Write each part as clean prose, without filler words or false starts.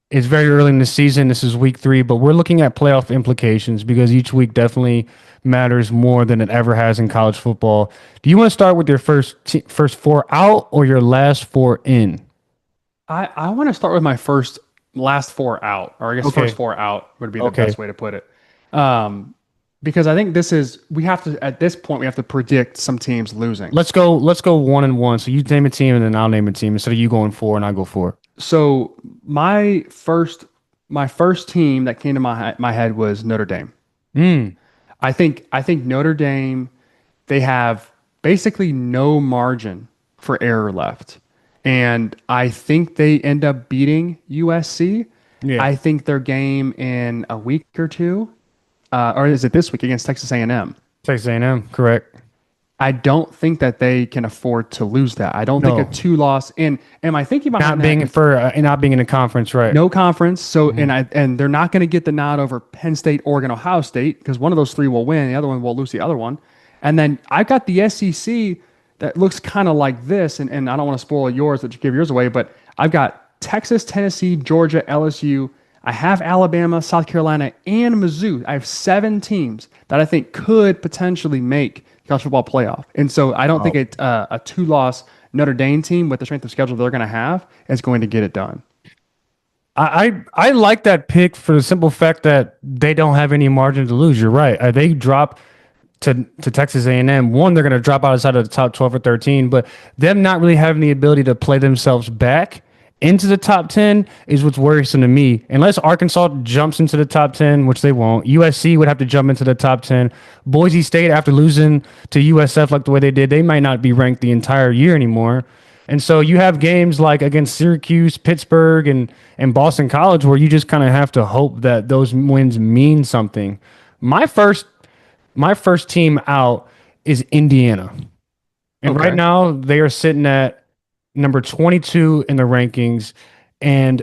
It's very early in the season. This is week 3, but we're looking at playoff implications because each week definitely matters more than it ever has in college football. Do you want to start with your first four out or your last four in? I want to start with my last four out, or I guess first Okay. four out would be the Okay. best way to put it. Um, because I think we have to, at this point, we have to predict some teams losing. Let's go 1-1. So you name a team and then I'll name a team instead of you going four and I go four. So my first team that came to my head was Notre Dame. Mm. I think Notre Dame, they have basically no margin for error left. And I think they end up beating USC. Yeah. I think their game in a week or two, or is it this week against Texas A&M? Texas A&M, correct. I don't think that they can afford to lose that. I don't think a No. two-loss. And am I thinking behind Not that? being not being in the conference, right? No conference. So Mhm. and they're not going to get the nod over Penn State, Oregon, Ohio State because one of those three will win, the other one will lose the other one. And then I've got the SEC that looks kind of like this, and I don't want to spoil yours that you give yours away, but I've got Texas, Tennessee, Georgia, LSU. I have Alabama, South Carolina, and Mizzou. I have 7 teams that I think could potentially make the college football playoff. And so I don't think Wow. a two-loss Notre Dame team with the strength of schedule they're going to have is going to get it done. I like that pick for the simple fact that they don't have any margin to lose. You're right. They drop to Texas A&M. One, they're going to drop outside of the top 12 or 13, but them not really having the ability to play themselves back into the top 10 is what's worrisome to me. Unless Arkansas jumps into the top 10, which they won't, USC would have to jump into the top 10. Boise State, after losing to USF like the way they did, they might not be ranked the entire year anymore. And so you have games like against Syracuse, Pittsburgh, and Boston College where you just kind of have to hope that those wins mean something. My first my first team out is Indiana. And right Okay. now they are sitting at number 22 in the rankings. And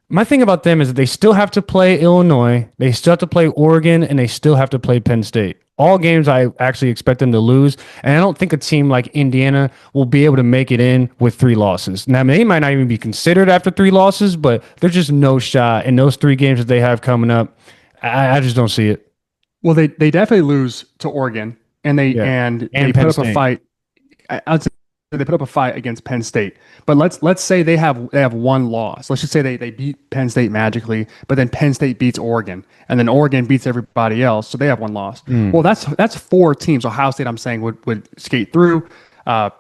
my thing about them is that they still have to play Illinois, they still have to play Oregon, and they still have to play Penn State. All games I actually expect them to lose. And I don't think a team like Indiana will be able to make it in with 3 losses. Now, they might not even be considered after 3 losses, but there's just no shot in those 3 games that they have coming up. I just don't see it. Well, they definitely lose to Oregon, and they Yeah. and they And put Penn up a State. fight. I'd say they put up a fight against Penn State. But let's say they have one loss. Let's just say they beat Penn State magically, but then Penn State beats Oregon, and then Oregon beats everybody else, so they have one loss. Mm. Well, that's 4 teams. Ohio State, I'm saying, would skate through.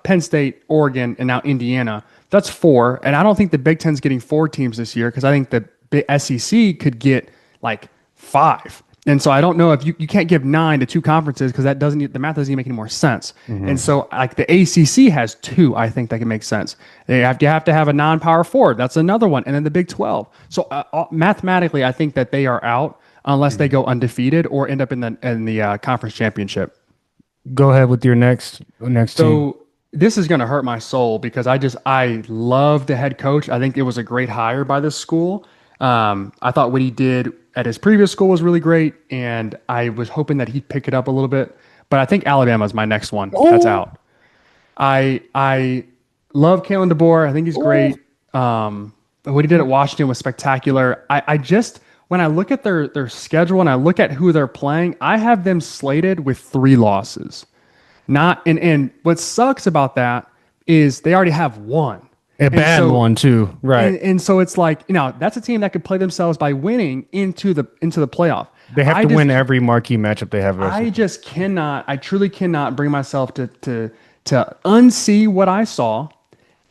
Penn State, Oregon, and now Indiana. That's 4, and I don't think the Big Ten's getting 4 teams this year because I think the SEC could get like 5. And so I don't know if you can't give 9 to 2 conferences because the math doesn't even make any more sense. And so like the ACC has 2, I think that can make sense. You have to have a non-power forward. That's another one. And then the Big 12. So mathematically, I think that they are out unless they go undefeated or end up in the conference championship. Go ahead with your next team. So this is going to hurt my soul because I love the head coach. I think it was a great hire by this school. I thought what he did at his previous school was really great, and I was hoping that he'd pick it up a little bit. But I think Alabama is my next one that's Oh, out. I love Kalen DeBoer. I think he's oh. great. What he did at Washington was spectacular. I just when I look at their schedule and I look at who they're playing, I have them slated with 3 losses. Not and what sucks about that is they already have one. A And bad so one too. Right. and so it's like, that's a team that could play themselves by winning into the playoff. They have I to just win every marquee matchup they have I versus. just cannot, I truly cannot bring myself to unsee what I saw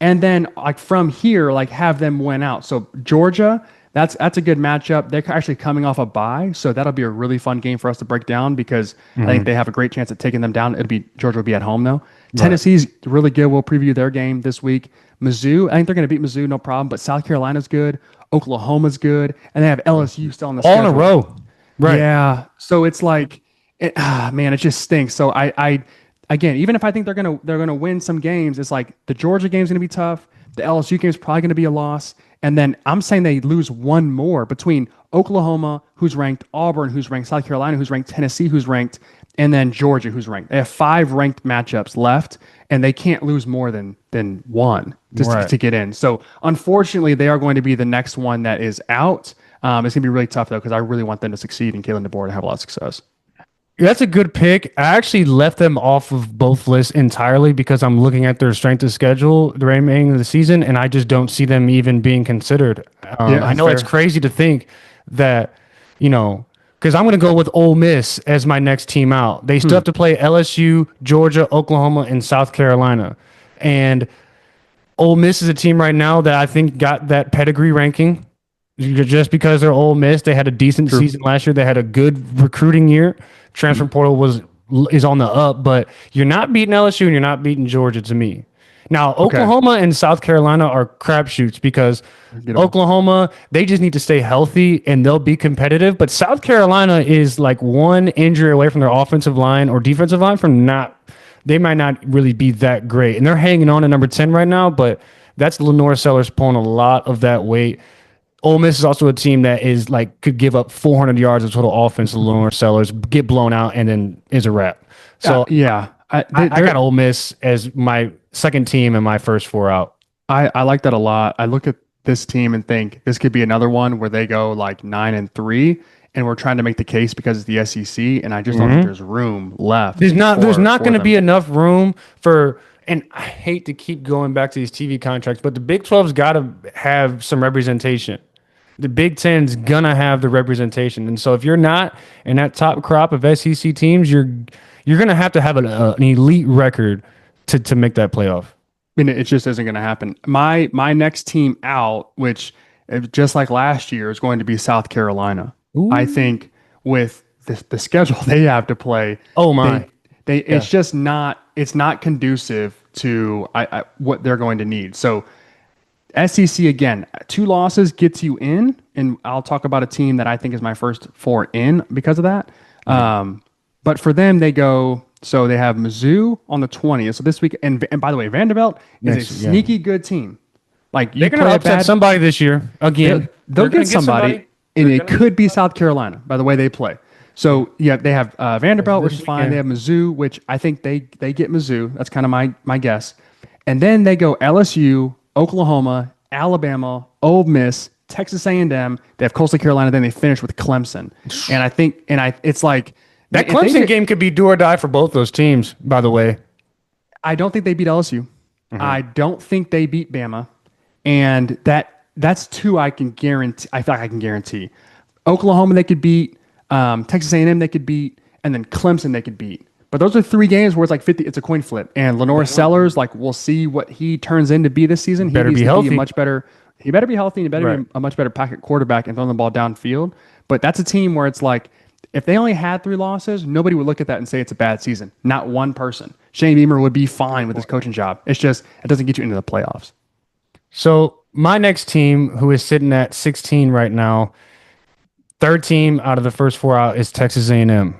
and then like from here, like have them win out. So Georgia, that's a good matchup. They're actually coming off a bye, so that'll be a really fun game for us to break down because I think they have a great chance at taking them down. Georgia will be at home though. Right. Tennessee's really good. We'll preview their game this week. Mizzou, I think they're going to beat Mizzou, no problem. But South Carolina's good. Oklahoma's good, and they have LSU still on the All in a schedule. row. Right. Yeah, so it's like, man, it just stinks. So again, even if I think they're gonna win some games, it's like the Georgia game's gonna be tough. The LSU game's probably gonna be a loss, and then I'm saying they lose one more between Oklahoma, who's ranked, Auburn, who's ranked, South Carolina, who's ranked, Tennessee, who's ranked, and then Georgia, who's ranked. They have 5 ranked matchups left, and they can't lose more than one just Right. to get in. So unfortunately, they are going to be the next one that is out. It's going to be really tough though because I really want them to succeed and Kalen DeBoer to have a lot of success. That's a good pick. I actually left them off of both lists entirely because I'm looking at their strength of schedule the remaining of the season, and I just don't see them even being considered. I know it's fair. crazy to think that, because I'm going to go with Ole Miss as my next team out. They still have to play LSU, Georgia, Oklahoma, and South Carolina. And Ole Miss is a team right now that I think got that pedigree ranking just because they're Ole Miss. They had a decent season last year. They had a good recruiting year. Transfer portal is on the up, but you're not beating LSU and you're not beating Georgia to me. Now, Oklahoma and South Carolina are crapshoots because Oklahoma, they just need to stay healthy and they'll be competitive. But South Carolina is like one injury away from their offensive line or defensive line from they might not really be that great. And they're hanging on to number 10 right now, but that's Lenore Sellers pulling a lot of that weight. Ole Miss is also a team that is like could give up 400 yards of total offense to Lenore Sellers, get blown out, and then is a wrap. So I got Ole Miss as my second team and my first 4 out. I like that a lot. I look at this team and think this could be another one where they go like 9-3, and we're trying to make the case because it's the SEC, and I just don't think there's room left. There's not going to them. be enough room for. And I hate to keep going back to these TV contracts, but the Big 12's got to have some representation. The Big Ten's gonna have the representation, and so if you're not in that top crop of SEC teams, you're gonna have to have an elite record to make that playoff. I mean, it just isn't going to happen. My next team out, which just like last year, is going to be South Carolina. Ooh. I think with the schedule they have to play, Oh my! it's just not conducive to what they're going to need. So SEC again, 2 losses gets you in, and I'll talk about a team that I think is my first 4 in because of that. But for them, they go. So they have Mizzou on the 20th. So this week, and by the way, Vanderbilt is a sneaky good team. Like They're going to upset somebody this year again. They'll get somebody, and it could be South Carolina by the way they play. So yeah, they have Vanderbilt, which is fine. They have Mizzou, which I think they get Mizzou. That's kind of my guess. And then they go LSU, Oklahoma, Alabama, Ole Miss, Texas A&M. They have Coastal Carolina. Then they finish with Clemson. And it's like that Clemson game could be do or die for both those teams. By the way, I don't think they beat LSU. I don't think they beat Bama, and that's 2 I can guarantee. I feel like I can guarantee. Oklahoma they could beat, Texas A&M they could beat, and then Clemson they could beat. But those are 3 games where it's like 50. It's a coin flip. And Lenore Sellers, like we'll see what he turns into be this season. He better needs be to healthy. Be a much better. He better be healthy and he better be a much better pocket quarterback and throwing the ball downfield. But that's a team where it's like if they only had 3 losses, nobody would look at that and say it's a bad season. Not one person. Shane Beamer would be fine with his coaching job. It's just it doesn't get you into the playoffs. So my next team, who is sitting at 16 right now, 3rd team out of the first 4 out is Texas A&M.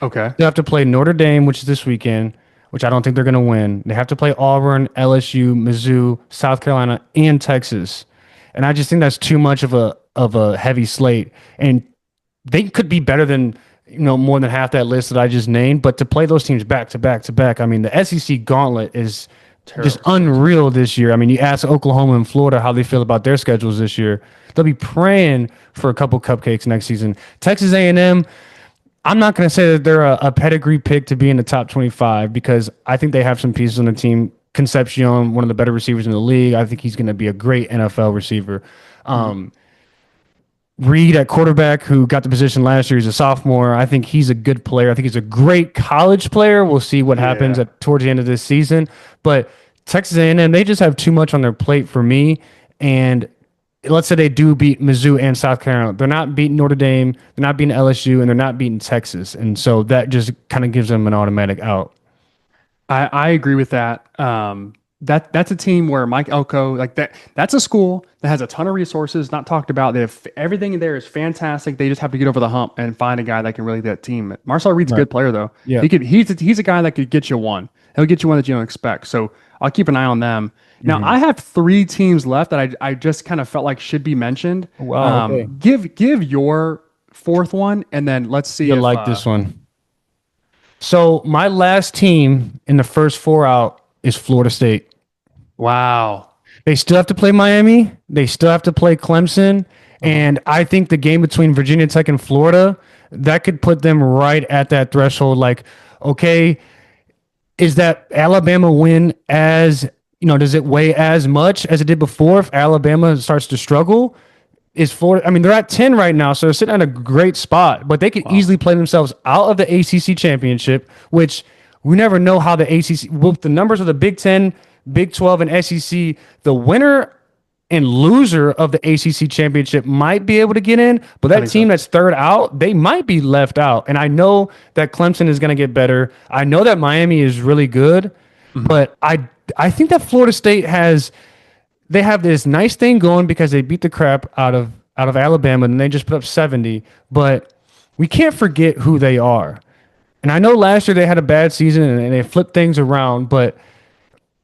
Okay. They have to play Notre Dame, which is this weekend, which I don't think they're going to win. They have to play Auburn, LSU, Mizzou, South Carolina, and Texas. And I just think that's too much of a heavy slate. And they could be better than more than half that list that I just named. But to play those teams back to back to back, I mean, the SEC gauntlet is just unreal this year. I mean, you ask Oklahoma and Florida how they feel about their schedules this year. They'll be praying for a couple cupcakes next season. Texas A&M, I'm not going to say that they're a pedigree pick to be in the top 25 because I think they have some pieces on the team. Concepcion, one of the better receivers in the league. I think he's going to be a great NFL receiver. Reed at quarterback, who got the position last year, he's a sophomore. I think he's a good player. I think he's a great college player. We'll see what happens towards the end of this season. But Texas A&M, they just have too much on their plate for me. And let's say they do beat Mizzou and South Carolina. They're not beating Notre Dame, they're not beating LSU, and they're not beating Texas. And so that just kind of gives them an automatic out. I agree with that. That's a team where Mike Elko, like that's a school that has a ton of resources, not talked about. They have everything in there is fantastic. They just have to get over the hump and find a guy that can really lead that team. Marcel Reed's a good player though. Yeah. He's a guy that could get you one. He'll get you one that you don't expect. So I'll keep an eye on them. Now I have 3 teams left that I just kind of felt like should be mentioned. Wow. Okay. Give your 4th one and then let's see You'll if, like this one. So my last team in the first four out is Florida State. Wow. They still have to play Miami. They still have to play Clemson. And I think the game between Virginia Tech and Florida, that could put them right at that threshold. Like, okay, is that Alabama win as, does it weigh as much as it did before if Alabama starts to struggle? Is Florida, I mean, they're at 10 right now, so they're sitting at a great spot, but they could easily play themselves out of the ACC championship, which we never know how the ACC, with the numbers of the Big 10, Big 12, and SEC, the winner and loser of the ACC championship might be able to get in, but that team that's third out, they might be left out. And I know that Clemson is going to get better. I know that Miami is really good, but I think that Florida State they have this nice thing going because they beat the crap out of Alabama and they just put up 70, but we can't forget who they are. And I know last year they had a bad season and they flipped things around, but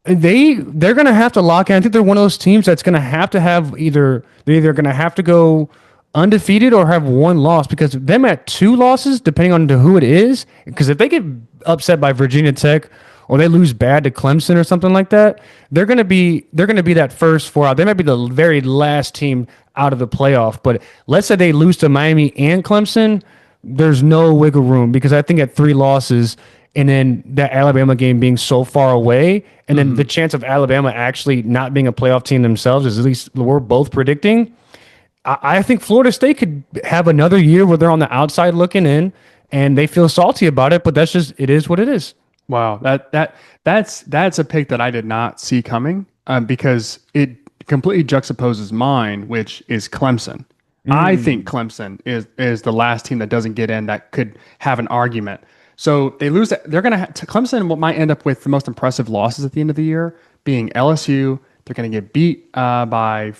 they're going to have to lock in. I think they're one of those teams that's going to have they're either going to have to go undefeated or have one loss, because them at two losses, depending on who it is, because if they get upset by Virginia Tech or they lose bad to Clemson or something like that, they're going to be that first four out. They might be the very last team out of the playoff. But let's say they lose to Miami and Clemson, there's no wiggle room, because I think at three losses and then that Alabama game being so far away, and then the chance of Alabama actually not being a playoff team themselves, is at least we're both predicting. I think Florida State could have another year where they're on the outside looking in and they feel salty about it, but it is what it is. Wow, that's a pick that I did not see coming, because it completely juxtaposes mine, which is Clemson. I think Clemson is the last team that doesn't get in that could have an argument. So they lose. They're going to Clemson might end up with the most impressive losses at the end of the year being LSU. They're going to get beat by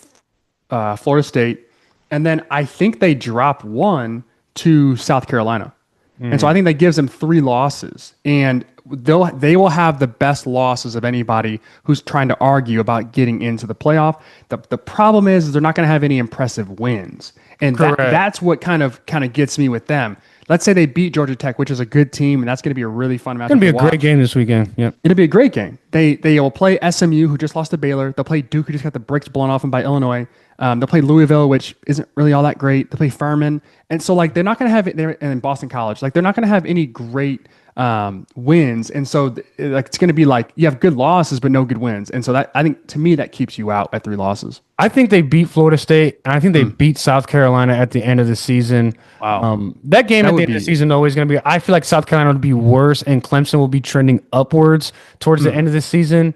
Florida State, and then I think they drop one to South Carolina. And so I think that gives them three losses, and they will have the best losses of anybody who's trying to argue about getting into the playoff. The problem is they're not going to have any impressive wins, and that's what kind of gets me with them. Let's say they beat Georgia Tech, which is a good team, and that's going to be a really fun match. It's going to be a great game this weekend. Yep. It'll be a great game. They will play SMU, who just lost to Baylor. They'll play Duke, who just got the bricks blown off them by Illinois. They'll play Louisville, which isn't really all that great. They'll play Furman. And so, they're not going to have it there in Boston College. They're not going to have any great wins. And so, it's going to be you have good losses, but no good wins. And so, that, I think, to me, that keeps you out at three losses. I think they beat Florida State, and I think they beat South Carolina at the end of the season. Wow. That game at the end of the season always going to be, I feel like South Carolina will be worse, and Clemson will be trending upwards towards the end of the season.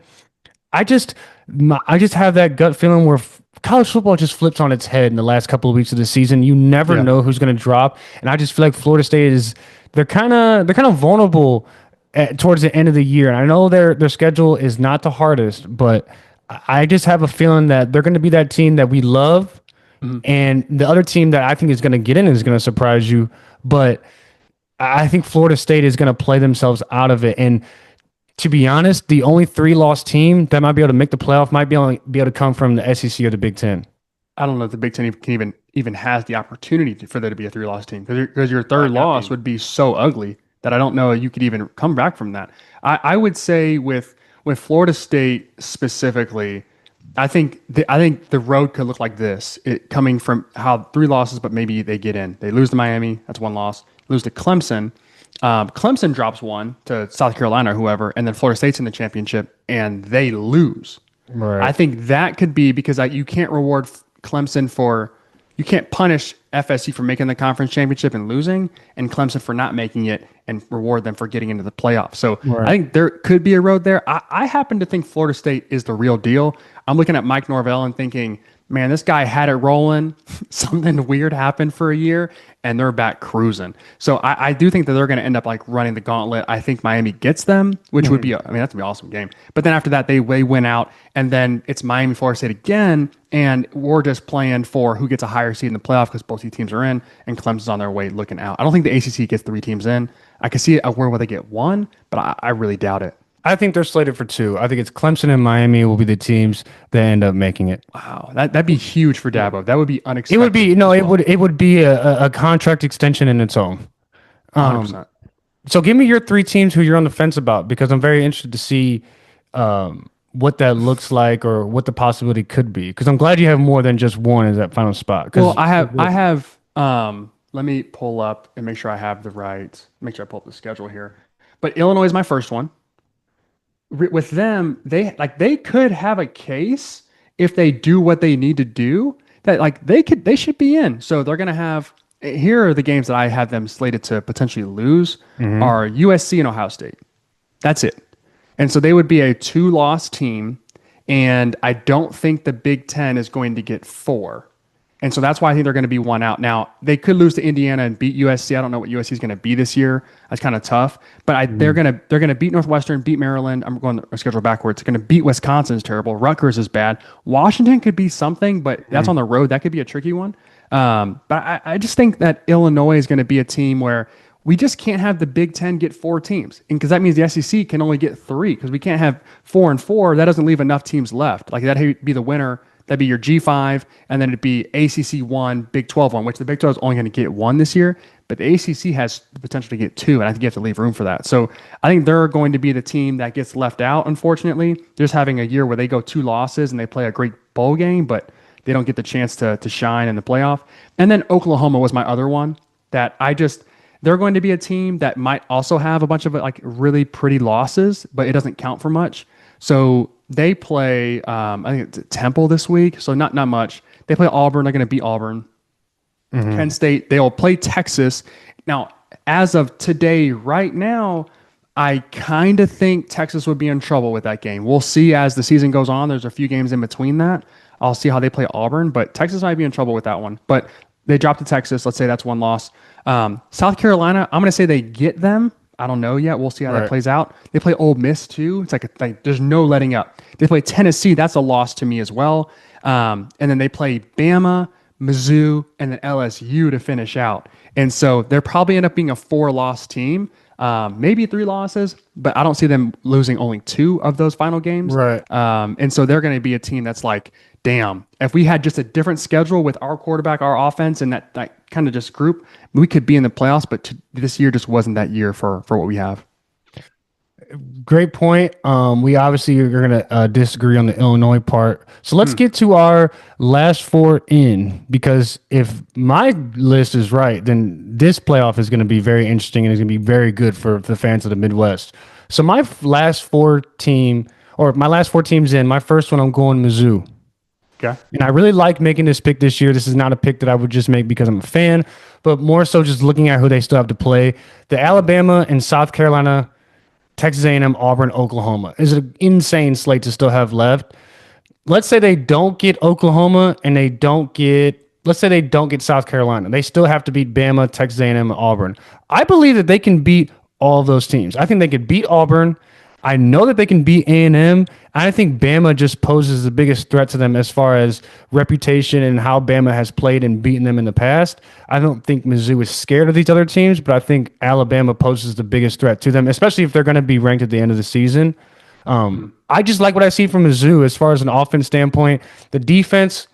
I just have that gut feeling where college football just flips on its head in the last couple of weeks of the season. You never know who's going to drop, and I just feel like Florida State they're kind of vulnerable towards the end of the year. And I know their schedule is not the hardest, but I just have a feeling that they're going to be that team that we love, and the other team that I think is going to get in is going to surprise you. But I think Florida State is going to play themselves out of it. And to be honest, the only three-loss team that might be able to make the playoff might be able to come from the SEC or the Big Ten. I don't know if the Big Ten can even has the opportunity for there to be a three-loss team, because your third loss would be so ugly that I don't know you could even come back from that. I would say with Florida State specifically, I think the road could look like this. It coming from how three losses, but maybe they get in. They lose to Miami, that's one loss. Lose to Clemson. Clemson drops one to South Carolina or whoever, and then Florida State's in the championship and they lose. Right. I think that could be because you can't reward Clemson you can't punish FSU for making the conference championship and losing, and Clemson for not making it and reward them for getting into the playoffs. So I think there could be a road there. I happen to think Florida State is the real deal. I'm looking at Mike Norvell and thinking, man, this guy had it rolling. Something weird happened for a year, and they're back cruising. So I do think that they're going to end up running the gauntlet. I think Miami gets them, which would be, that's going to be an awesome game. But then after that, they win out, and then it's Miami, Florida State again, and we're just playing for who gets a higher seed in the playoff because both these teams are in, and Clemson's on their way looking out. I don't think the ACC gets three teams in. I can see it where they get one, but I really doubt it. I think they're slated for two. I think it's Clemson and Miami will be the teams that end up making it. Wow, that'd be huge for Dabo. That would be unexpected. It would be it would be a contract extension in its own. 100%. So give me your three teams who you're on the fence about because I'm very interested to see what that looks like or what the possibility could be. Because I'm glad you have more than just one as that final spot. Well, Because I have let me pull up and make sure I have the right, make sure I pull up the schedule here. But Illinois is my first one. With them, they could have a case if they do what they need to do that like they should be in. So they're gonna have here are the games that I have them slated to potentially lose are USC and Ohio State. That's it. And so they would be a two-loss team, and I don't think the Big Ten is going to get four. And so that's why I think they're going to be one out. Now, they could lose to Indiana and beat USC. I don't know what USC is going to be this year. That's kind of tough. But they're gonna beat Northwestern, beat Maryland. I'm going to schedule backwards. They're going to beat Wisconsin is terrible. Rutgers is bad. Washington could be something, but that's on the road. That could be a tricky one. But I just think that Illinois is going to be a team where we just can't have the Big Ten get four teams. And because that means the SEC can only get three because we can't have 4 and 4. That doesn't leave enough teams left. Like that'd be the winner. That'd be your G5, and then it'd be ACC 1, Big 12 1, which the Big 12 is only going to get one this year, but the ACC has the potential to get two, and I think you have to leave room for that. So I think they're going to be the team that gets left out, unfortunately. They're just having a year where they go 2 losses and they play a great bowl game, but they don't get the chance to shine in the playoff. And then Oklahoma was my other one that they're going to be a team that might also have a bunch of like really pretty losses, but it doesn't count for much. So they play, I think it's Temple this week, so not much. They play Auburn. They're going to beat Auburn. Penn State. They'll play Texas. Now, as of today, right now, I kind of think Texas would be in trouble with that game. We'll see as the season goes on. There's a few games in between that. I'll see how they play Auburn, but Texas might be in trouble with that one. But they dropped to Texas. Let's say that's one loss. South Carolina, I'm going to say they get them. I don't know yet. We'll see how that plays out. They play Ole Miss too. It's like there's no letting up. They play Tennessee. That's a loss to me as well. And then they play Bama, Mizzou, and then LSU to finish out. And so they're probably end up being a 4-loss team, maybe 3 losses, but I don't see them losing only 2 of those final games. Right. And so they're going to be a team that's like, damn, if we had just a different schedule with our quarterback, our offense, and that kind of just group, we could be in the playoffs. But this year just wasn't that year for what we have. Great point. We obviously are going to disagree on the Illinois part. So let's get to our last 4 in, because if my list is right, then this playoff is going to be very interesting and it's going to be very good for the fans of the Midwest. So my last 4 teams in, my first one, I'm going Mizzou. Okay. And I really like making this pick this year. This is not a pick that I would just make because I'm a fan, but more so just looking at who they still have to play. The Alabama and South Carolina, Texas A&M, Auburn, Oklahoma is an insane slate to still have left. Let's say they don't get Oklahoma and let's say they don't get South Carolina. They still have to beat Bama, Texas A&M, and Auburn. I believe that they can beat all of those teams. I think they could beat Auburn. I know that they can beat A&M. I think Bama just poses the biggest threat to them as far as reputation and how Bama has played and beaten them in the past. I don't think Mizzou is scared of these other teams, but I think Alabama poses the biggest threat to them, especially if they're going to be ranked at the end of the season. I just like what I see from Mizzou as far as an offense standpoint. The defense,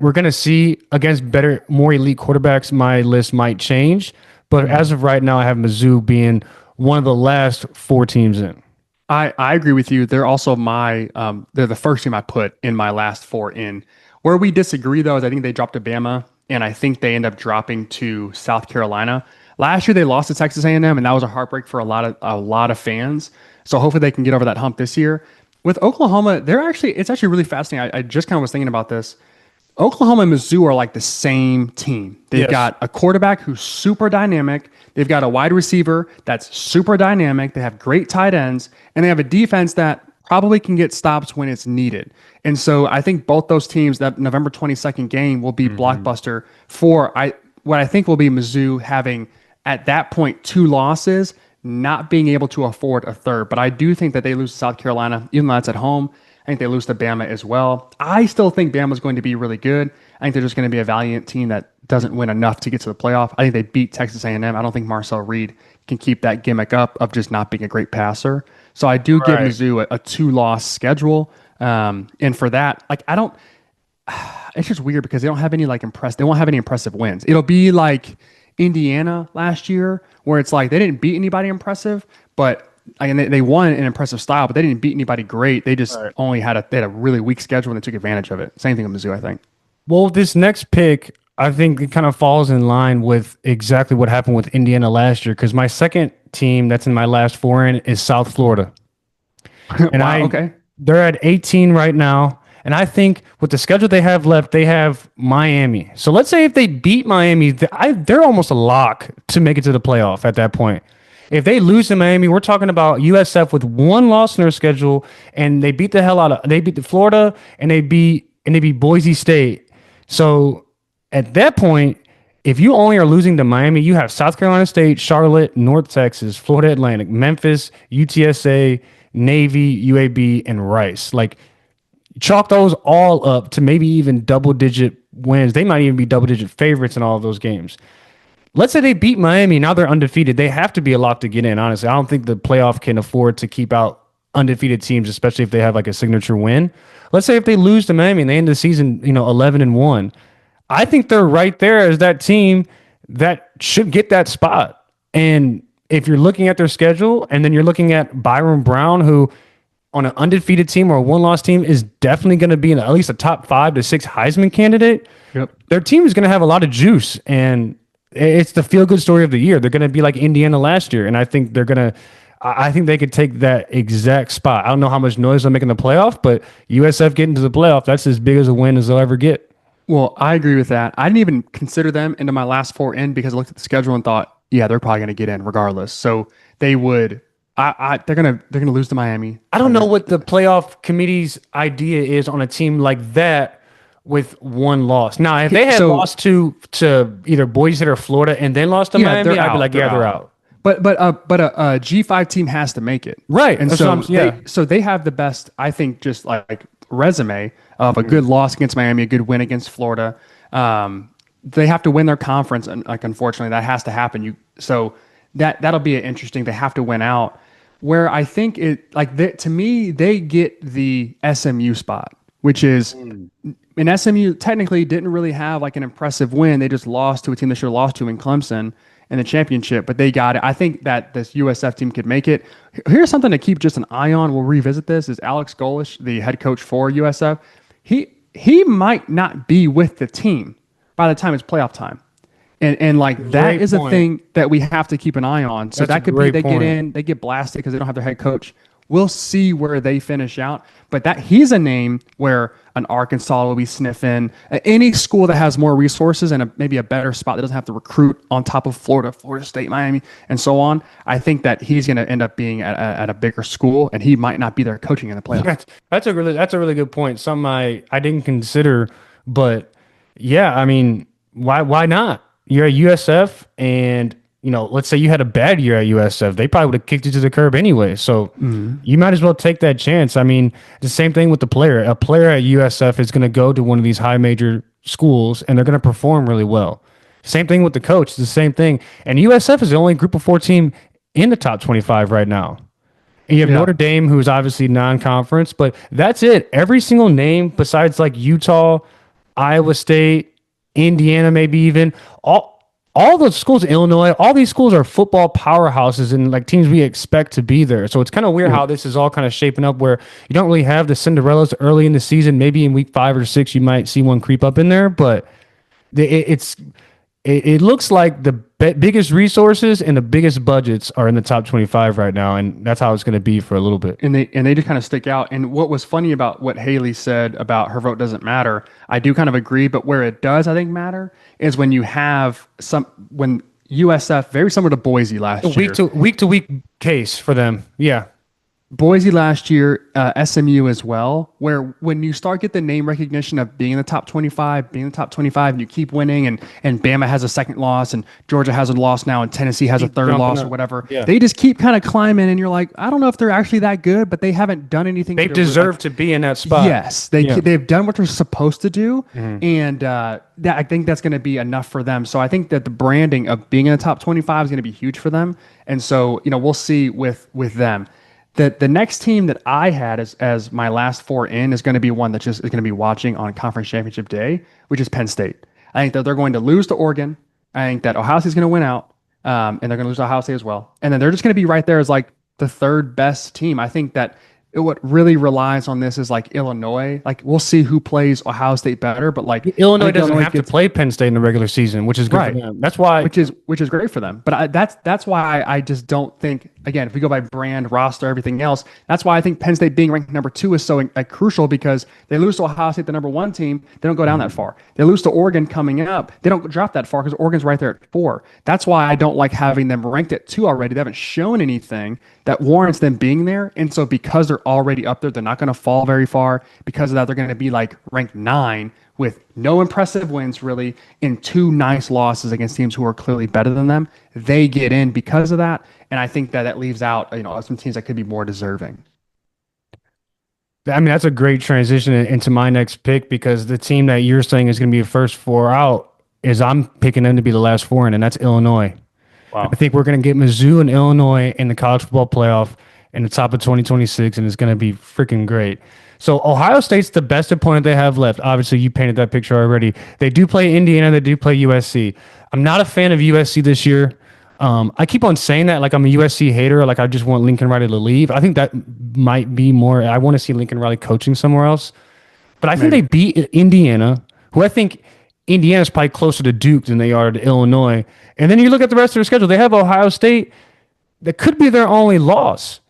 we're going to see against better, more elite quarterbacks, my list might change. But as of right now, I have Mizzou being one of the last 4 teams in. I agree with you. They're also they're the first team I put in my last 4 in. Where we disagree, though, is I think they dropped to Bama, and I think they end up dropping to South Carolina. Last year, they lost to Texas A&M, and that was a heartbreak for a lot of fans. So hopefully they can get over that hump this year. With Oklahoma, it's actually really fascinating. I just kind of was thinking about this. Oklahoma and Mizzou are like the same team. They've got a quarterback who's super dynamic. They've got a wide receiver that's super dynamic. They have great tight ends, and they have a defense that probably can get stops when it's needed. And so I think both those teams, that November 22nd game will be blockbuster for what I think will be Mizzou having at that point 2 losses, not being able to afford a third. But I do think that they lose to South Carolina, even though that's at home. I think they lose to Bama as well. I still think Bama's going to be really good. I think they're just going to be a valiant team that doesn't win enough to get to the playoff. I think they beat Texas A&M. I don't think Marcel Reed can keep that gimmick up of just not being a great passer. So I do give Mizzou a 2-loss schedule. And for that, it's just weird because they don't have any they won't have any impressive wins. It'll be like Indiana last year, where it's like they didn't beat anybody impressive, but and they won in impressive style, but they didn't beat anybody great. They just only they had a really weak schedule and they took advantage of it. Same thing with Mizzou, I think. Well, this next pick, I think it kind of falls in line with exactly what happened with Indiana last year. Because my second team that's in my last four in is South Florida, and Wow, okay. they're at 18 right now. And I think with the schedule they have left, they have Miami. So let's say if they beat Miami, they're almost a lock to make it to the playoff at that point. If they lose to Miami, we're talking about USF with one loss in their schedule, and they beat the hell out of they beat the Florida and they beat Boise State. So at that point, if you only are losing to Miami, you have South Carolina State, Charlotte, North Texas, Florida Atlantic, Memphis, UTSA, Navy, UAB, and Rice. Like chalk those all up to maybe even double digit wins. They might even be double digit favorites in all of those games. Let's say they beat Miami. Now they're undefeated. They have to be a lock to get in, honestly. I don't think the playoff can afford to keep out undefeated teams, especially if they have like a signature win. Let's say if they lose to Miami and they end the season, 11-1. I think they're right there as that team that should get that spot. And if you're looking at their schedule and then you're looking at Byron Brown, who on an undefeated team or a one-loss team is definitely going to be in at least a top 5 to 6 Heisman candidate. Yep. Their team is going to have a lot of juice, and it's the feel-good story of the year. They're going to be like Indiana last year, and I think I think they could take that exact spot. I don't know how much noise they'll make in the playoff, but USF getting to the playoff, that's as big as a win as they'll ever get. Well, I agree with that. I didn't even consider them into my last four in because I looked at the schedule and thought, yeah, they're probably going to get in regardless. So they would. They're gonna lose to Miami. I don't know what the playoff committee's idea is on a team like that with one loss. Now, if they had lost to either Boise State or Florida and then lost to Miami, I'd be like, they're out. But a G5 team has to make it, right? And so they have the best, I think, just like resume of a good loss against Miami, a good win against Florida. They have to win their conference, and like unfortunately that has to happen. So that'll be interesting. They have to win out. Where I think to me, they get the SMU spot, which is in SMU technically didn't really have like an impressive win. They just lost to a team they should have lost to in Clemson in the championship, but they got it. I think that this USF team could make it. Here's something to keep just an eye on. We'll revisit this. Is Alex Golesh, the head coach for USF? He might not be with the team by the time it's playoff time. And like that is a thing that we have to keep an eye on. So that could be they get in, they get blasted because they don't have their head coach. We'll see where they finish out. But he's a name where an Arkansas will be sniffing. Any school that has more resources and maybe a better spot that doesn't have to recruit on top of Florida, Florida State, Miami, and so on. I think that he's going to end up being at a bigger school, and he might not be there coaching in the playoffs. That's a really good point. Something I didn't consider, but yeah, I mean, why not? You're at USF, and let's say you had a bad year at USF, they probably would have kicked you to the curb anyway. So you might as well take that chance. I mean, the same thing with the player. A player at USF is going to go to one of these high major schools, and they're going to perform really well. Same thing with the coach. It's the same thing. And USF is the only Group of 4 team in the top 25 right now. And you have Notre Dame, who's obviously non-conference, but that's it. Every single name besides like Utah, Iowa State, Indiana, maybe even all those schools, Illinois, all these schools are football powerhouses and like teams we expect to be there. So it's kind of weird how this is all kind of shaping up where you don't really have the Cinderellas early in the season. Maybe in week 5 or 6, you might see one creep up in there, but it looks like the biggest resources and the biggest budgets are in the top 25 right now, and that's how it's going to be for a little bit. And they just kind of stick out. And what was funny about what Haley said about her vote doesn't matter, I do kind of agree. But where it does, I think, matter is when you have when USF, very similar to Boise last year, week to week case for them. Yeah. Boise last year, SMU as well, where when you start get the name recognition of being in the top 25, and you keep winning, and Bama has a second loss, and Georgia has a loss now, and Tennessee has a third loss or whatever, they just keep kind of climbing, and you're like, I don't know if they're actually that good, but they haven't done anything. They deserve to be in that spot. Yes, they've done what they're supposed to do, and I think that's going to be enough for them. So I think that the branding of being in the top 25 is going to be huge for them, and so we'll see with them. The next team that I had as my last 4 in is going to be one that just is going to be watching on Conference Championship Day, which is Penn State. I think that they're going to lose to Oregon. I think that Ohio State's going to win out, and they're going to lose to Ohio State as well. And then they're just going to be right there as like the third best team. I think that what really relies on this is like Illinois. Like we'll see who plays Ohio State better, but like I Illinois think doesn't have to gets play Penn State in the regular season, which is good right, for them. That's why. which is great for them. But that's why I just don't think, again, if we go by brand, roster, everything else, that's why I think Penn State being ranked number 2 is so crucial, because they lose to Ohio State, the number 1 team, they don't go down that far. They lose to Oregon coming up, they don't drop that far because Oregon's right there at 4. That's why I don't like having them ranked at 2 already. They haven't shown anything that warrants them being there, and so because they're already up there, they're not going to fall very far. Because of that, they're going to be like ranked 9 with no impressive wins really, and 2 nice losses against teams who are clearly better than them. They get in because of that, and I think that leaves out some teams that could be more deserving. I mean, that's a great transition into my next pick, because the team that you're saying is going to be the first 4 out is I'm picking them to be the last 4 in, and that's Illinois. Wow. I think we're going to get Mizzou and Illinois in the college football playoff in the top of 2026, and it's going to be freaking great. So Ohio State's the best opponent they have left. Obviously, you painted that picture already. They do play Indiana. They do play USC. I'm not a fan of USC this year. I keep on saying that like I'm a USC hater. Like I just want Lincoln Riley to leave. I think that might be more. I want to see Lincoln Riley coaching somewhere else. But I think they beat Indiana, who I think Indiana's probably closer to Duke than they are to Illinois. And then you look at the rest of their schedule. They have Ohio State. That could be their only loss.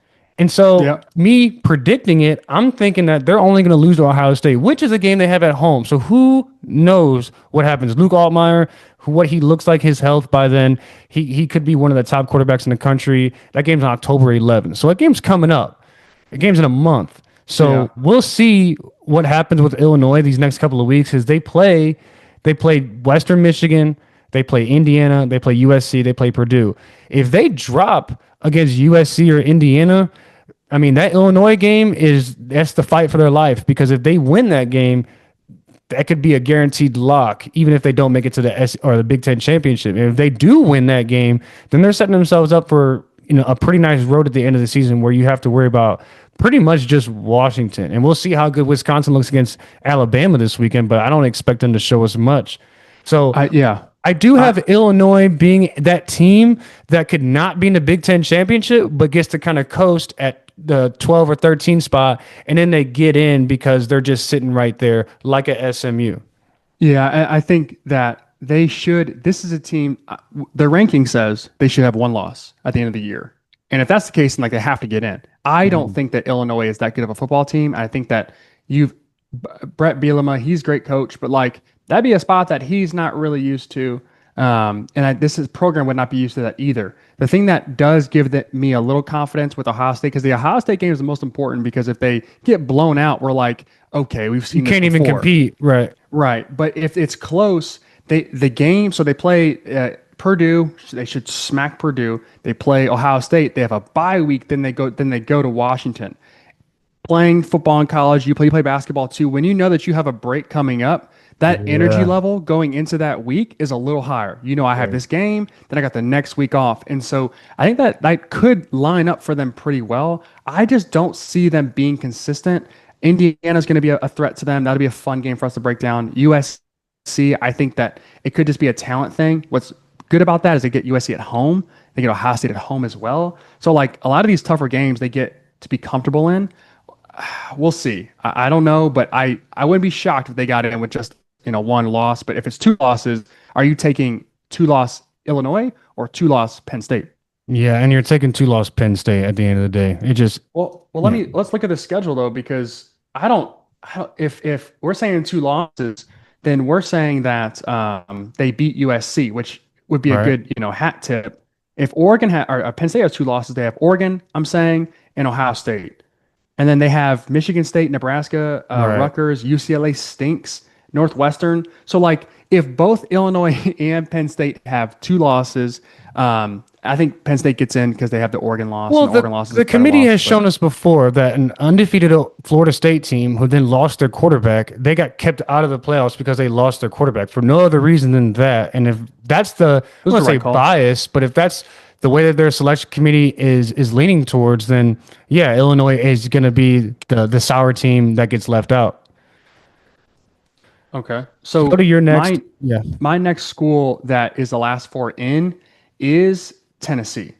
And so me predicting it, I'm thinking that they're only going to lose to Ohio State, which is a game they have at home. So who knows what happens? Luke Altmaier, what he looks like, his health by then, he could be one of the top quarterbacks in the country. That game's on October 11th. So that game's coming up. The game's in a month. So we'll see what happens with Illinois these next couple of weeks, as they play Western Michigan, they play Indiana, they play USC, they play Purdue. If they drop against USC or Indiana, I mean, that Illinois game that's the fight for their life, because if they win that game, that could be a guaranteed lock, even if they don't make it to the Big Ten championship. And if they do win that game, then they're setting themselves up for a pretty nice road at the end of the season, where you have to worry about pretty much just Washington. And we'll see how good Wisconsin looks against Alabama this weekend, but I don't expect them to show us much. So I do have Illinois being that team that could not be in the Big Ten championship, but gets to kind of coast at the 12 or 13 spot, and then they get in because they're just sitting right there like a SMU. Yeah, I think that they should. This is a team. Their ranking says they should have 1 loss at the end of the year, and if that's the case, then like they have to get in. I don't think that Illinois is that good of a football team. I think that Brett Bielema, he's a great coach, but like that'd be a spot that he's not really used to. This program would not be used to that either. The thing that does give me a little confidence with Ohio State, because the Ohio State game is the most important, because if they get blown out, we're like, okay, we've seen. You can't even compete, right? Right, but if it's close, they play Purdue. They should smack Purdue. They play Ohio State. They have a bye week. Then they go to Washington. Playing football in college, you play basketball too. When you know that you have a break coming up, that energy level going into that week is a little higher. I have this game, then I got the next week off. And so I think that could line up for them pretty well. I just don't see them being consistent. Indiana's going to be a threat to them. That'll be a fun game for us to break down. USC, I think that it could just be a talent thing. What's good about that is they get USC at home. They get Ohio State at home as well. So like a lot of these tougher games they get to be comfortable in. We'll see. I don't know, but I wouldn't be shocked if they got in with just 1 loss. But if it's 2 losses, are you taking 2-loss Illinois or 2-loss Penn State? Yeah, and you're taking 2-loss Penn State at the end of the day. It just let's look at the schedule though, because I don't if we're saying 2 losses, then we're saying that they beat USC, which would be a good hat tip. If Oregon or Penn State has 2 losses, they have Oregon, I'm saying, and Ohio State. And then they have Michigan State, Nebraska, Rutgers, UCLA stinks, Northwestern. So like if both Illinois and Penn State have 2 losses, I think Penn State gets in because they have the Oregon loss. Well, the committee has shown us before that an undefeated Florida State team who then lost their quarterback, they got kept out of the playoffs because they lost their quarterback for no other reason than that. And if that's I'm going to say bias, but if that's the way that their selection committee is leaning towards, then yeah, Illinois is going to be the sour team that gets left out. Okay. So Go to your next. my Yeah. my next school that is the last four in is Tennessee.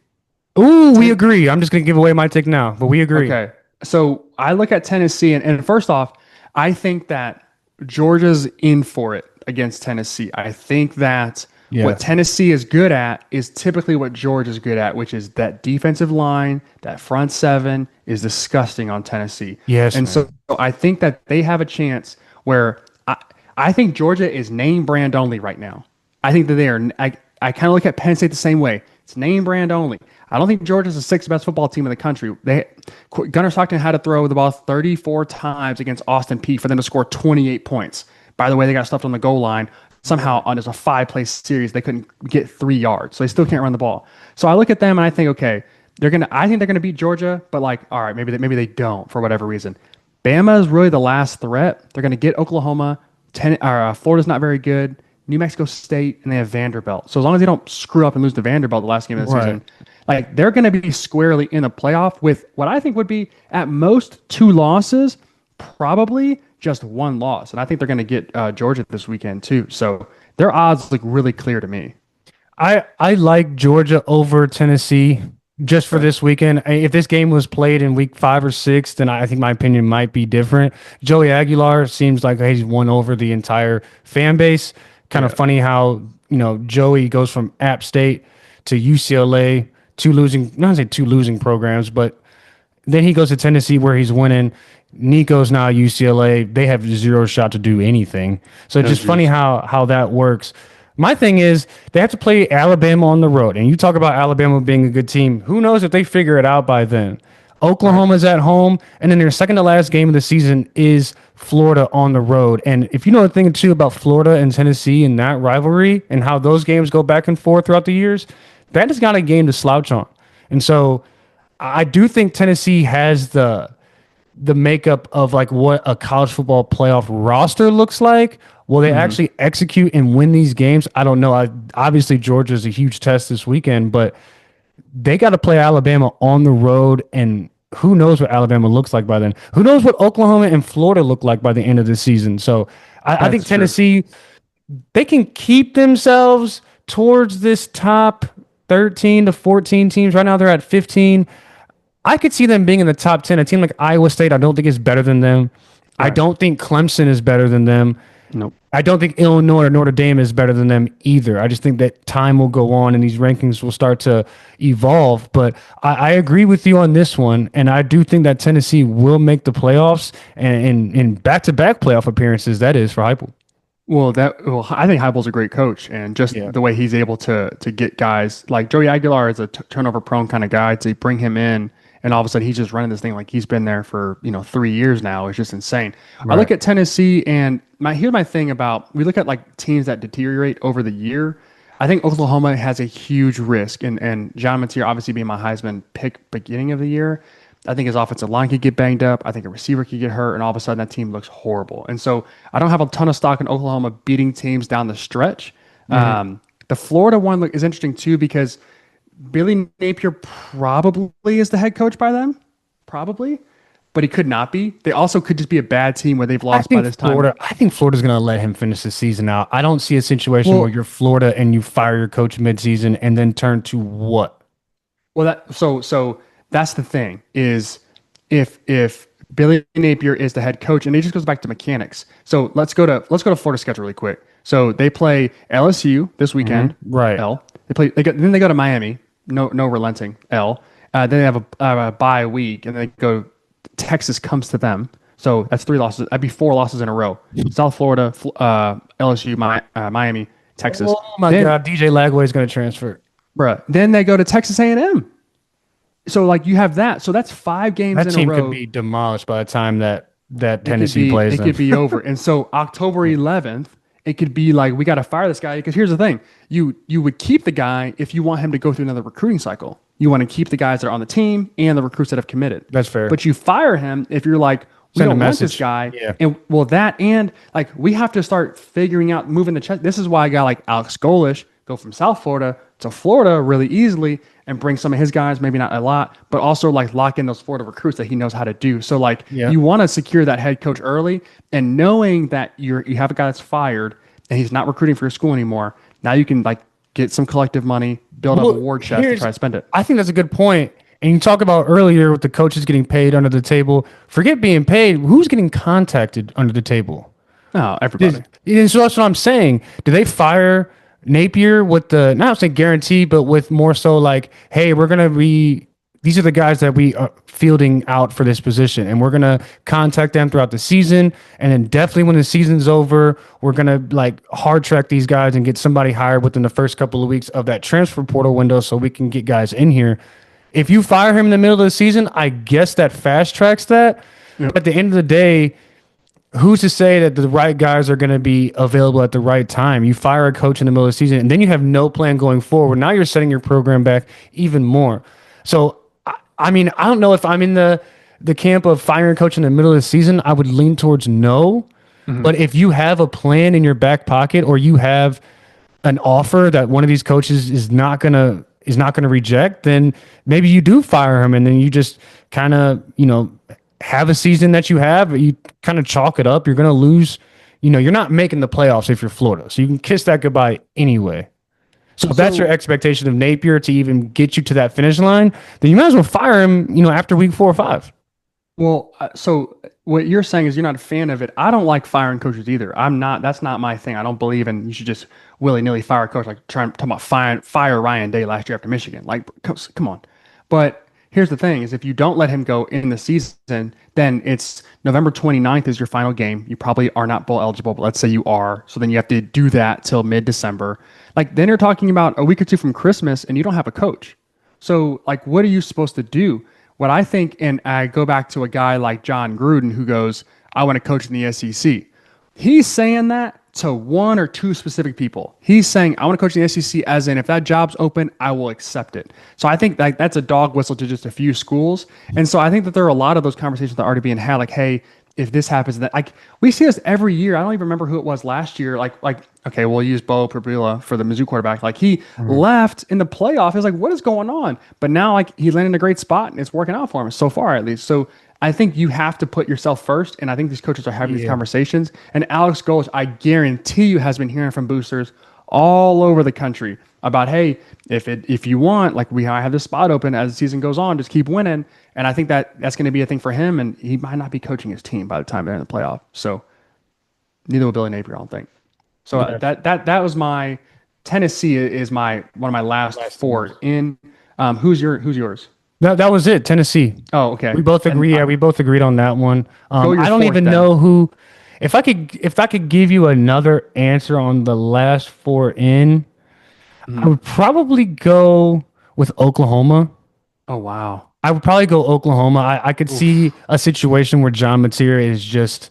Ooh, we agree. I'm just gonna give away my take now, but we agree. Okay. So I look at Tennessee, and first off, I think that Georgia's in for it against Tennessee. I think that what Yes. Tennessee is good at is typically what Georgia's good at, which is that defensive line, that front seven is disgusting on Tennessee. Yes, And man. so I think that they have a chance where I think Georgia is name brand only right now. I think that they are. I kind of look at Penn State the same way. It's name brand only. I don't think Georgia's the sixth best football team in the country. Gunnar Stockton had to throw the ball 34 times against Austin Peay for them to score 28 points. By the way, they got stuffed on the goal line. Somehow on just a 5-play series, they couldn't get 3 yards. So they still can't run the ball. So I look at them and I think, okay, I think they're gonna beat Georgia, but like, all right, maybe they don't for whatever reason. Bama is really the last threat. They're gonna get Oklahoma. Florida's not very good. New Mexico State, and they have Vanderbilt. So as long as they don't screw up and lose to Vanderbilt the last game of the season, like they're going to be squarely in the playoff with what I think would be at most 2 losses, probably just 1 loss. And I think they're going to get Georgia this weekend too. So their odds look really clear to me. I like Georgia over Tennessee just for this weekend. If this game was played in week 5 or 6, then I think my opinion might be different. Joey Aguilar seems like he's won over the entire fan base. Kind of funny how, Joey goes from App State to UCLA, not say two losing programs, but then he goes to Tennessee where he's winning. Nico's now at UCLA. They have 0 shot to do anything. So it's just funny how that works. My thing is they have to play Alabama on the road. And you talk about Alabama being a good team. Who knows if they figure it out by then? Oklahoma's at home, and then their second to last game of the season is Florida on the road. And if you know the thing too about Florida and Tennessee and that rivalry and how those games go back and forth throughout the years, that is not a game to slouch on. And so I do think Tennessee has the makeup of like what a college football playoff roster looks like. Will they actually execute and win these games? I don't know. Obviously, Georgia is a huge test this weekend, but they got to play Alabama on the road, and who knows what Alabama looks like by then? Who knows what Oklahoma and Florida look like by the end of the season? So I think Tennessee, they can keep themselves towards this top 13 to 14 teams. Right now, they're at 15. I could see them being in the top 10. A team like Iowa State, I don't think is better than them. Right. I don't think Clemson is better than them. Nope. I don't think Illinois or Notre Dame is better than them either. I just think that time will go on and these rankings will start to evolve. But I agree with you on this one. And I do think that Tennessee will make the playoffs and in back-to-back playoff appearances, that is, for Heupel. Well, I think Heupel's a great coach, and just the way he's able to get guys like Joey Aguilar is a turnover-prone kind of guy. To bring him in, and all of a sudden he's just running this thing like he's been there for 3 years now. It's just insane. Right. I look at Tennessee, and here's my thing about we look at like teams that deteriorate over the year. I think Oklahoma has a huge risk, and John Mateer obviously being my Heisman pick beginning of the year. I think his offensive line could get banged up. I think a receiver could get hurt, and all of a sudden that team looks horrible. And so I don't have a ton of stock in Oklahoma beating teams down the stretch. Mm-hmm. The Florida one is interesting too because Billy Napier probably is the head coach by then, probably, but he could not be. They also could just be a bad team where they've lost by this time. I think Florida's going to let him finish the season out. I don't see a situation where you're Florida and you fire your coach midseason and then turn to what? Well, so that's the thing is if Billy Napier is the head coach, and it just goes back to mechanics. So let's go to Florida's schedule really quick. So they play LSU this weekend, right? Then they go to Miami, no relenting. Then they have a bye week, and they go. Texas comes to them, so that's 3 losses. That'd be 4 losses in a row. South Florida, LSU, Miami, Texas. Oh my God, DJ Lagway is going to transfer, bruh. Then they go to Texas A&M. So like you have that. So that's 5 games in a row. That team could be demolished by the time that Tennessee plays them. It could be over. And so October 11th, it could be like, we got to fire this guy. Because here's the thing. You would keep the guy if you want him to go through another recruiting cycle. You want to keep the guys that are on the team and the recruits that have committed. That's fair. But you fire him if you're like, we don't want this guy. Yeah. And like we have to start figuring out moving the check. This is why a guy like Alex Golish go from South Florida to Florida really easily and bring some of his guys, maybe not a lot, but also like lock in those Florida recruits that he knows how to do. So like Yeah. you want to secure that head coach early, and knowing that you have a guy that's fired and he's not recruiting for your school anymore. Now you can like get some collective money, build up a war chest to try to spend it. I think that's a good point. And you talk about earlier with the coaches getting paid under the table. Forget being paid. Who's getting contacted under the table? Oh, everybody. So that's what I'm saying. Do they fire Napier with the, not saying guarantee, but with more so like, hey, these are the guys that we are fielding out for this position, and we're going to contact them throughout the season. And then definitely when the season's over, we're going to like hard track these guys and get somebody hired within the first couple of weeks of that transfer portal window so we can get guys in here. If you fire him in the middle of the season, I guess that fast tracks that. Yep. But at the end of the day, who's to say that the right guys are going to be available at the right time? You fire a coach in the middle of the season, and then you have no plan going forward. Now you're setting your program back even more. So, I mean, I don't know if I'm in the camp of firing a coach in the middle of the season. I would lean towards no. Mm-hmm. But if you have a plan in your back pocket, or you have an offer that one of these coaches is not gonna reject, then maybe you do fire him, and then you just kind of have a season that you have. You kind of chalk it up. You're going to lose. You're not making the playoffs if you're Florida, so you can kiss that goodbye anyway. So if that's your expectation of Napier to even get you to that finish line, then you might as well fire him, after week 4 or 5. Well, so what you're saying is you're not a fan of it. I don't like firing coaches either. I'm not. That's not my thing. I don't believe in you should just willy-nilly fire a coach, like talking about fire Ryan Day last year after Michigan. Like, come on. But here's the thing: is if you don't let him go in the season, then it's November 29th is your final game. You probably are not bowl eligible, but let's say you are. So then you have to do that till mid-December. Like then you're talking about a week or two from Christmas, and you don't have a coach. So like, what are you supposed to do? What I think, and I go back to a guy like John Gruden who goes, I want to coach in the SEC. He's saying that to one or two specific people. He's saying, I want to coach in the SEC as in if that job's open, I will accept it. So I think like that's a dog whistle to just a few schools. And so I think that there are a lot of those conversations that are already being had, like, hey, if this happens, that like we see this every year. I don't even remember who it was last year. Like okay, we'll use Bo Pribula for the Mizzou quarterback. Like he left in the playoff. It was like, what is going on? But now like he landed in a great spot and it's working out for him so far at least. So I think you have to put yourself first, and I think these coaches are having these conversations. And Alex Golesh, I guarantee you, has been hearing from boosters all over the country about, hey, if you want, like I have this spot open as the season goes on, just keep winning. And I think that's going to be a thing for him, and he might not be coaching his team by the time they're in the playoff. So neither will Billy Napier, I don't think. So that was my Tennessee is one of my last 4 in. Who's yours? That was it. Tennessee. Oh, okay. We both agree. We both agreed on that one. I don't even know who. If I could give you another answer on the last 4 in, I would probably go with Oklahoma. Oh wow. I would probably go Oklahoma. I could see a situation where John Mateer is just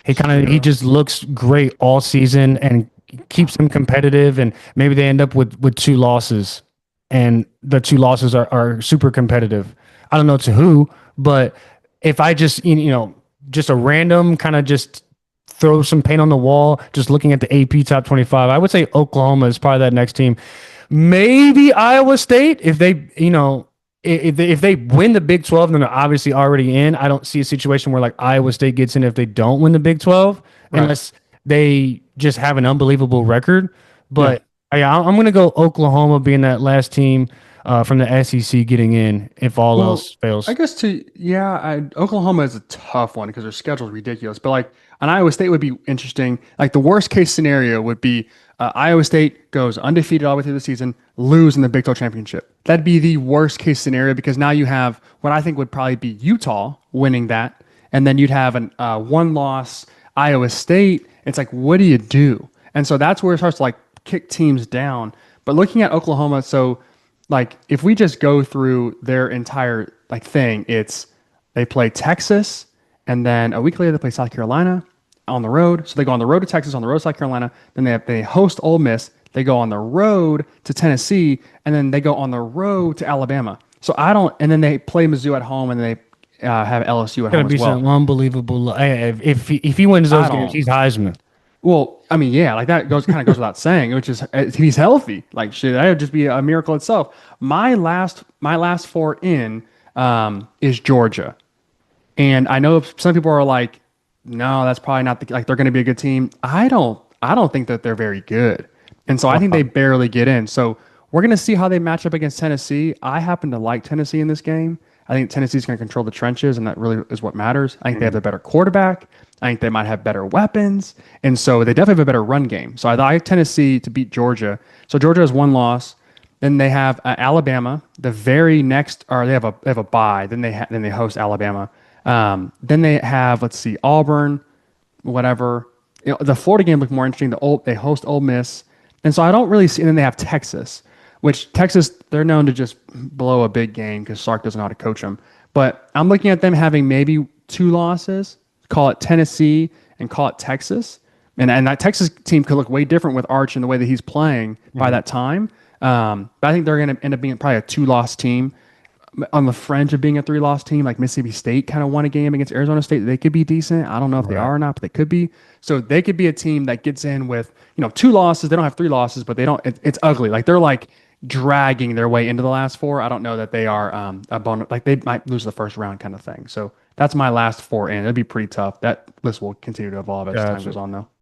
he just looks great all season and keeps them competitive, and maybe they end up with 2 losses. And the 2 losses are super competitive. I don't know to who, but if I just, just a random kind of just throw some paint on the wall, just looking at the AP top 25, I would say Oklahoma is probably that next team. Maybe Iowa State, if they, if they win the Big 12, then they're obviously already in. I don't see a situation where like Iowa State gets in if they don't win the Big 12, unless they just have an unbelievable record. But I'm going to go Oklahoma being that last team from the SEC getting in if all else fails. I guess Oklahoma is a tough one because their schedule is ridiculous. But like an Iowa State would be interesting. Like the worst case scenario would be Iowa State goes undefeated all the way through the season, lose in the Big 12 championship. That'd be the worst case scenario because now you have what I think would probably be Utah winning that. And then you'd have an 1-loss Iowa State. It's like, what do you do? And so that's where it starts to like kick teams down. But looking at Oklahoma, so like if we just go through their entire like thing, it's they play Texas, and then a week later they play South Carolina on the road. So they go on the road to Texas, on the road to South Carolina, then they host Ole Miss, they go on the road to Tennessee, and then they go on the road to Alabama. So and then they play Mizzou at home, and they have LSU at home as well. Some unbelievable. If he wins those games, he's Heisman. Well, I mean, yeah, like that goes without saying, which is if he's healthy, like shit, that would just be a miracle itself. My last four in is Georgia. And I know some people are like, no, that's probably not like they're going to be a good team. I don't think that they're very good. And so I think they barely get in. So we're going to see how they match up against Tennessee. I happen to like Tennessee in this game. I think Tennessee's going to control the trenches, and that really is what matters. I think they have the better quarterback. I think they might have better weapons. And so they definitely have a better run game. So I like Tennessee to beat Georgia. So Georgia has one loss. Then they have Alabama. The very next, or they have a bye. Then they host Alabama. Then they have, let's see, Auburn, whatever. The Florida game looked more interesting. They host Ole Miss, and so I don't really see. And then they have Texas, which Texas they're known to just blow a big game because Sark doesn't know how to coach them. But I'm looking at them having maybe two losses. Call it Tennessee and call it Texas, and that Texas team could look way different with Arch and the way that he's playing by that time. But I think they're going to end up being probably a two-loss team on the fringe of being a three-loss team. Like Mississippi State kind of won a game against Arizona State. They could be decent. I don't know if they are or not, but they could be. So they could be a team that gets in with two losses. They don't have three losses, but they don't. It's ugly. Like they're like dragging their way into the last four. I don't know that they are a bonus. Like they might lose the first round kind of thing. So that's my last four in. It'd be pretty tough. That list will continue to evolve as time goes on, though.